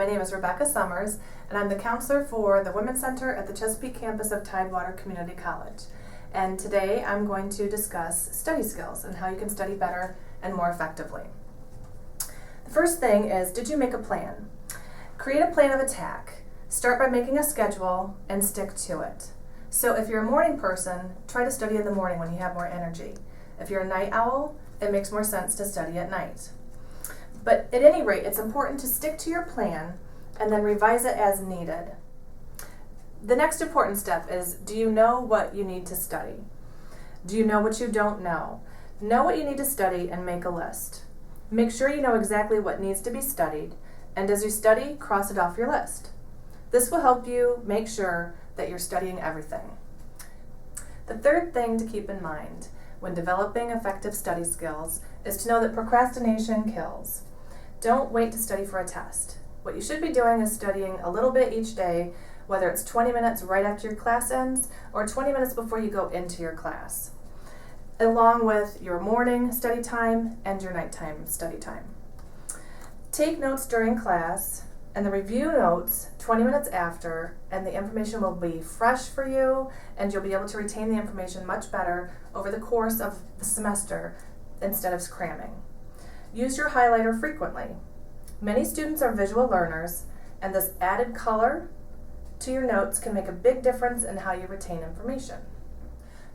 name is Rebecca Summers, and I'm the counselor for the Women's Center at the Chesapeake Campus of Tidewater Community College. And today I'm going to discuss study skills and how you can study better and more effectively. The first thing is, did you make a plan? Create a plan of attack. Start by making a schedule and stick to it. So if you're a morning person, try to study in the morning when you have more energy. If you're a night owl, it makes more sense to study at night. But at any rate, it's important to stick to your plan and then revise it as needed. The next important step is, do you know what you need to study? Do you know what you don't know? Know what you need to study and make a list. Make sure you know exactly what needs to be studied, and as you study, cross it off your list. This will help you make sure that you're studying everything. The third thing to keep in mind when developing effective study skills is to know that procrastination kills. Don't wait to study for a test. What you should be doing is studying a little bit each day, whether it's 20 minutes right after your class ends or 20 minutes before you go into your class, along with your morning study time and your nighttime study time. Take notes during class and then review notes 20 minutes after, and the information will be fresh for you and you'll be able to retain the information much better over the course of the semester instead of cramming. Use your highlighter frequently. Many students are visual learners, and this added color to your notes can make a big difference in how you retain information.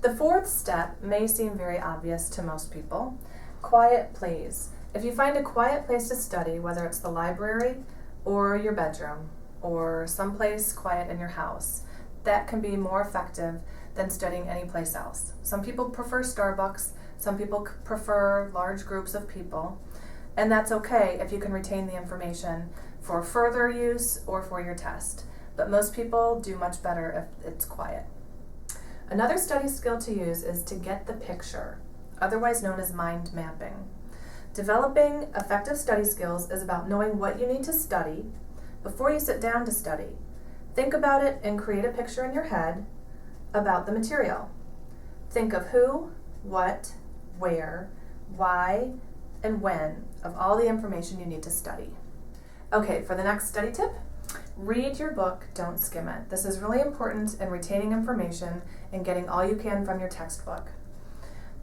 The fourth step may seem very obvious to most people. Quiet, please. If you find a quiet place to study, whether it's the library or your bedroom or someplace quiet in your house, that can be more effective than studying anyplace else. Some people prefer Starbucks, some people prefer large groups of people, and that's okay if you can retain the information for further use or for your test. But most people do much better if it's quiet. Another study skill to use is to get the picture, otherwise known as mind mapping. Developing effective study skills is about knowing what you need to study before you sit down to study. Think about it and create a picture in your head about the material. Think of who, what, where, why, and when of all the information you need to study. Okay, for the next study tip, read your book, don't skim it. This is really important in retaining information and getting all you can from your textbook.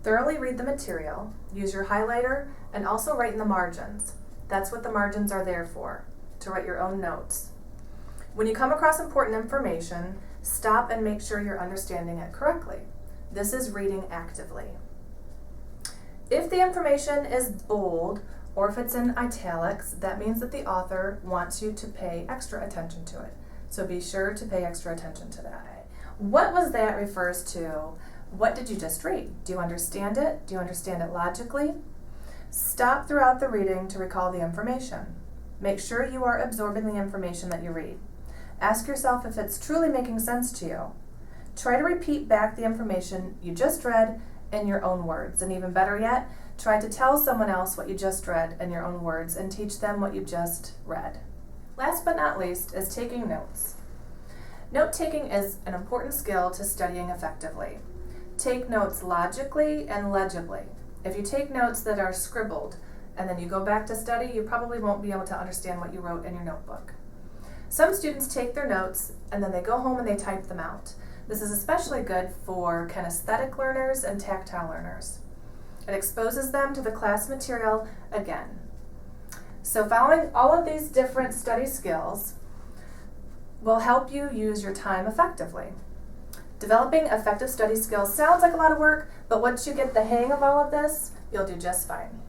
Thoroughly read the material, use your highlighter, and also write in the margins. That's what the margins are there for, to write your own notes. When you come across important information, stop and make sure you're understanding it correctly. This is reading actively. If the information is bold or if it's in italics, that means that the author wants you to pay extra attention to it. So be sure to pay extra attention to that. What was that refers to? What did you just read? Do you understand it? Do you understand it logically? Stop throughout the reading to recall the information. Make sure you are absorbing the information that you read. Ask yourself if it's truly making sense to you. Try to repeat back the information you just read in your own words, and even better yet, try to tell someone else what you just read in your own words and teach them what you just read. Last but not least is taking notes. Note-taking is an important skill to studying effectively. Take notes logically and legibly. If you take notes that are scribbled and then you go back to study, you probably won't be able to understand what you wrote in your notebook. Some students take their notes and then they go home and they type them out. This is especially good for kinesthetic learners and tactile learners. It exposes them to the class material again. So following all of these different study skills will help you use your time effectively. Developing effective study skills sounds like a lot of work, but once you get the hang of all of this, you'll do just fine.